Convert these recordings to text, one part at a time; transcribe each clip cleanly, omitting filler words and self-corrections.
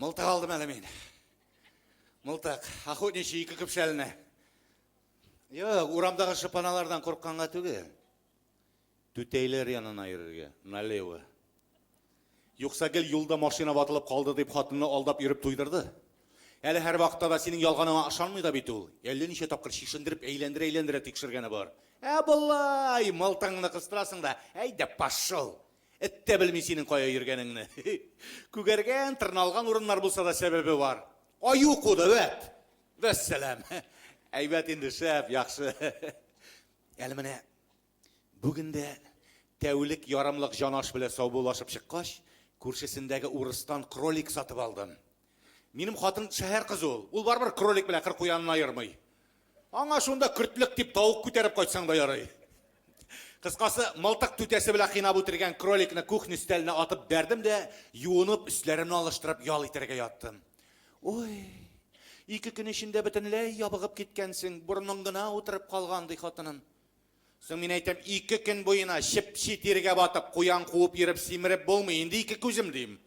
Мылтық алдым әлі мен. Мылтық, охотничий екі күпшәліне. Yok, uramдағы шыпаналардан қорққанға түге. Түтейлер янына ерерге, налево. Юқса кел юлда машина батылып қалды деп қатынны алдап еріп туйдырды. Әлі әр вақытта да сенің ялғаныңа ашанмай да бит ул. Әлі неше тапқыр шишіндіріп, әйлендіре текшіргені бар. Бұлай, мылтыңны қыстырасың да, әйді пашыл. Әтті білмей сенің қоя ергеніңні. Күгерген, тырналған орынлар болса да себебі бар. Аю қуды, өт. Вәссәләм. Әйбәт енді шәп, яқшы. Әлі міне, бүгінде тәулік ярамлық жанаш біле саубулашып шыққаш, көршісіндегі урыстан кролик сатып алдым. Менің қатын шәһәр қызы ол. Ол бар кролик біле қыр қоянын айырмай. Аңа шонда күртлік деп тауық көтеріп қайтсаң да ярай. Қысқасы, мылтық түтесі біле қинап өтірген кроликні кухня үстеліне атып бердім де, юынып, үстлерімні алыштырып ял етерге яттым. Ой, екі күн ішінде бүтінлей ябығып кеткенсің, бұрының ғына отырып қалғанды қатының. Соң мен айтам, 2 күн бойына шіп-шетерге батып, қоян қуып еріп, семіріп болмайын, екі көзім дейм.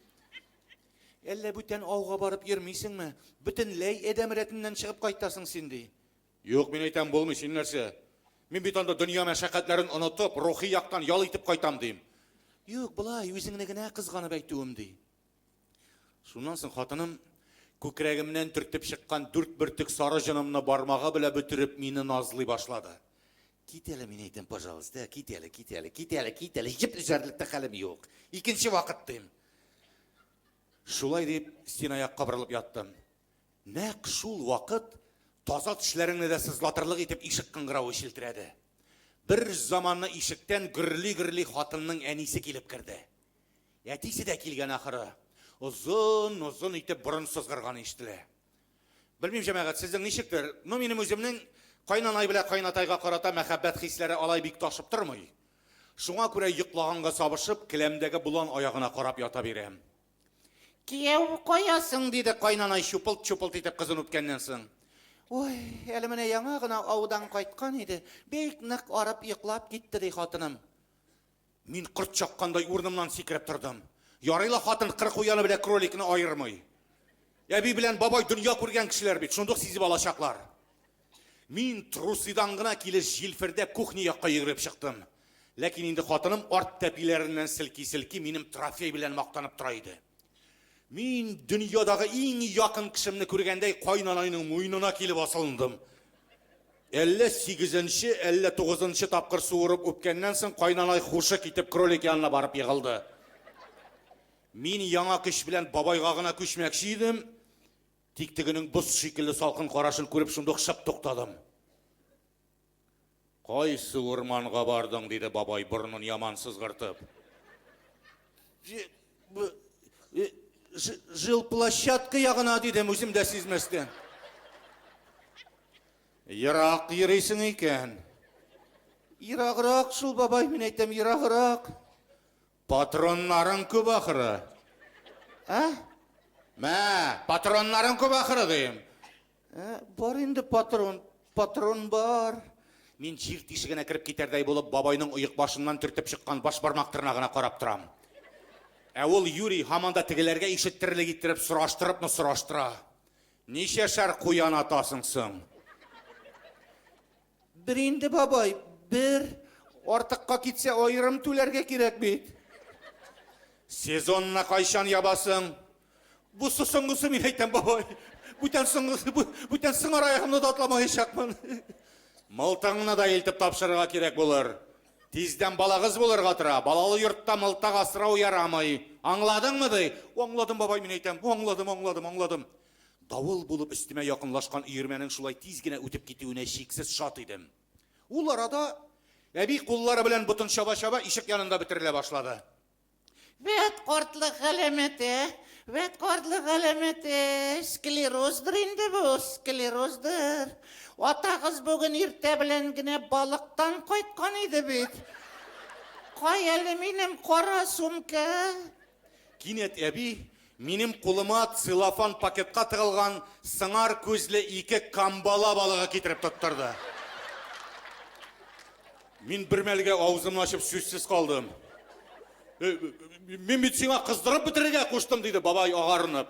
Әлі бүтін ауға барып ермейсің ме? Бүтінлей әдәм ретінен шығып қайтасың сендей. Yok, мен айтам, болмай сен нәрсе. Мен бетанда дүния мәшәқәтләрін ұнытып, рухи яқтан ял етіп қайтам дейм. Yok, бұлай, өзіңнігіне қызғанып әйтуім дей. Шунан соң қатыным, көкірегімнен түртіп шыққан 4 бүртік сары жынымны бармаға біле бүтіріп, мені назлай башлады. Кетелі, мен айтам, пожалуйста, кетелі, жіп жарлықта қалым yok. Екінші вақыт дейм. Шулай деп, сен аяққа бұрылып яттым. Нәқ шул вақыт таза тішлеріңні де сызлатырлық етіп ишік қыңғырауы шілтіреді. Бір заманны ишіктен гүрли қатынның әнесі келіп кірді. Әтесі де келген ақыры. Ұзын етіп бұрын сызғырған ештілі. Білмейм жәмәғат, сіздің нешіктір? Менің өзімнің қайнанай біле қайнатайға қарата мәхәббәт хислері алай бик ташып тұрмай. Шуңа күрә йоқлағанға сабышып, кілемдегі бұлан аяғына қарап ята берем. Кияу қоясың, деді қайнанай шупылт етіп қызын өпкеннен соң. Ой, әлі міне яңа ғына аудан қайтқан еді, бек нық арып йоқлап кетті дей қатыным. Мен құрт шаққандай орнымнан секіріп тұрдым. Ярайла қатын қырық ұяны біле кроликіні айырмай. Әбей білен бабай дүния көрген кішілер бет, шондық сезіп алашақлар. Мен трусидан ғына келі желфірде кухня яққа егіріп шықтым. Ләкин енді қатыным арт тәпилерінен сілки менің трофей білен мақтанып тұрайды. Мен дүниядағы ең яқын кішімні көргендей қайнанайның мойнына келіп асылындым. 58-ші, 59-ші тапқыр суырып өпкеннен соң қайнанай хушы кетіп кролик янына барып еғылды. Мен яңа күш білен бабайғағына көшмекші едім. Тектігінің бұз шекілі салқын қарашын көріп шындық шып тоқтадым. Қайсы орманға бардың, деді бабай бұрынын яман сызғыртып. Жыл площадка яғына, дедім өзімді сезместен. Ирақ ерейсің екен. Ирағырақ шыл бабай, мен айтам, ирағырақ. Патронларың көп ақыры. Патронларың көп ақыры дейм. Бар енді патрон бар. Мен жер тешігіне кіріп кетердей болып, бабайның ұйық башынан түртіп шыққан баш бармақ тырнағына қарап тұрам. Ол Юрий хаманда тігілерге ишеттірлік еттіріп сұраштыра. Неше шар қоян атасыңсың? Бір енді бабай, бір. Артыққа кетсе айырым төлерге керек бейт. Сезонына қайшан ябасың? Бұсы сұңғысы мен айтам бабай. Бүтен сыңар аяғымды да атламай шақмын. Мылтыңына да елтіп тапшырға керек болыр. Тезден балағыз болыр қатыра. Балалы юртта мылтақ асырау ярамай. Аңладың мы дей? Аңладым бабай, мен айтам. Аңладым. Дауыл болып үстіме яқынлашқан үйірменің шулай тезгіне өтіп кетуіне шексіз шат едім. Ол арада әбей қоллары білен бұтын шаба-шаба ишік янында бітіріле башлады. Вет қортлық әлеметі, склероздыр енді бұл, склероздыр. Атағыз бүгін ерте біленгіне балықтан қойтқан еді бет. Қай әлі менім қора сумка. Кенет әбей, менім қолыма целлофан пакетқа тығылған сыңар көзлі 2 камбала балығы кетіріп тұттырды. Мен бір мәлге аузымын ашып сөзсіз қалдым. Мен бит сиңа кыздырып бітірге куштым дейді бабай агарынып.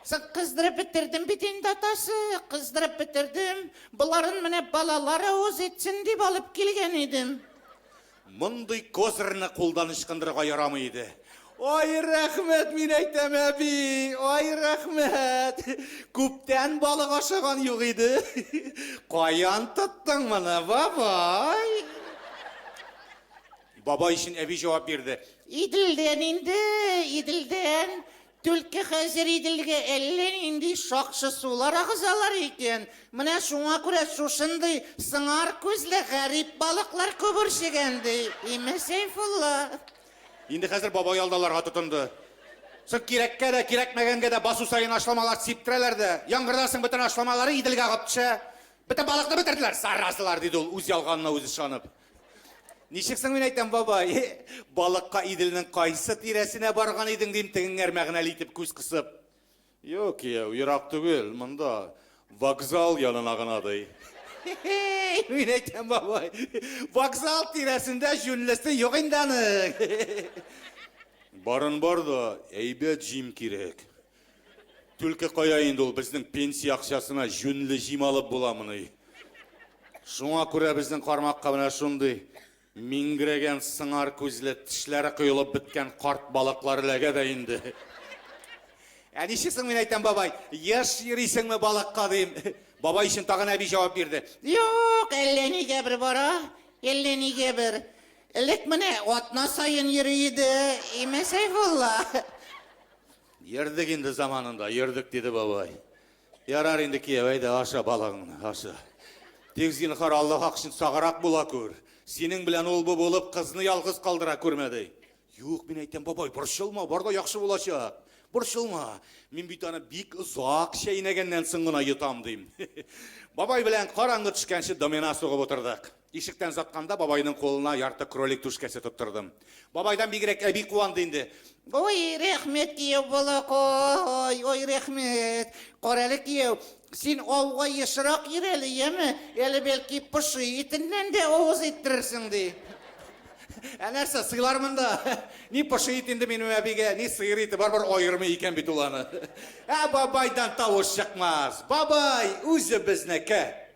Сен кыздырып бітірдім бит инде атасы, кыздырып бітірдім. Бұларын мене балалар ауыз етсін деп алып келген едім. Мұндай козырны қолданышқандырға ярамайды. Ой, рахмет, мен айтам әби. Ой, рахмет. Көптен балық ашаған жоқ еді. Қаян тұттың мұны, бабай? Бабай үшін әби жауап берді. İdilden indi, idilden. Түлкі қазір иділге әллен инди шақшы сулар ағызалар екен. Мына шуңа күрә шушынды сыңар көзлі ғарип балықлар көбіршегенді. Име Сейфулла. Енді қазір бабай алдаларға тұтынды. Сың керекке де, керекмегенге де басу сайын ашламалар септірелерді. Яңғырдасың бүтін ашламалары иділге қапты. Бүтін балықты бітірділер, сарасылар дейді ол, өзі алғанына өзі шанып. Нешексің мен айтам, бабай, балыққа иділінің қайсы тиресіне барған едің дейм тігін әрмәғін әлейтіп көз қысып. Йоқ, ерақ түгел, мұнда вокзал янына ғанадай. Мен айтам, бабай, вокзал тиресінде жөнлісі жоқ енданы. Барын бар да, әйбет жим керек. Түлкі қояйынды ол біздің пенсия ақшасына жөнлі жим алып боламыны. Шуңа көре біздің қармаққа мына шундай Мингіреген сыңар көзілі тішлері құйылып біткен қарт балықлар ләге дайынды. Нешесің мен айтам, бабай, еш ерейсің ме балыққа дейм. Бабай үшін тағын әби жауап берді. Жоқ, әллениге бір бара, әллениге бір. Әлік міне, отна сайын ерейді, име Сейфулла. Ердік енді заманында, ердік деді бабай. Ярар енді кебайды, аша балығын, аша. Тегізген қар Аллах ақшын сағарақ бола көр. Сенің білән ол болып қызыны ялғыз қалдыра көрмеді. Жоқ, мен айтам, бабай, бұршылма, барда яқшы болашақ. Бұршылма, мен бүйтаны бик ұзақ шәйнегеннен сыңғына етам дейм. Бабай білән қараңғы түшкенші домена соғып отырдық. Ишіктен затқанда бабайдың қолына ярты кролик түшкесі тұттырдым. Бабайдан бигірек әби қуанды енді. Ой, рахмет кеу болық, ой, рахмет. Қаралы кеу, сен ауға ешірақ ерелі емі, әлі белкі пұшы етінен де оғыз еттірірсің де. Нәрсе, сыйлармында. Не пұшы етінді менің әбіге, не сыйыр еті бар ойырмы екен бит уланы. Бабайдан тауыз шықмаз. Бабай, өзі бізнекі.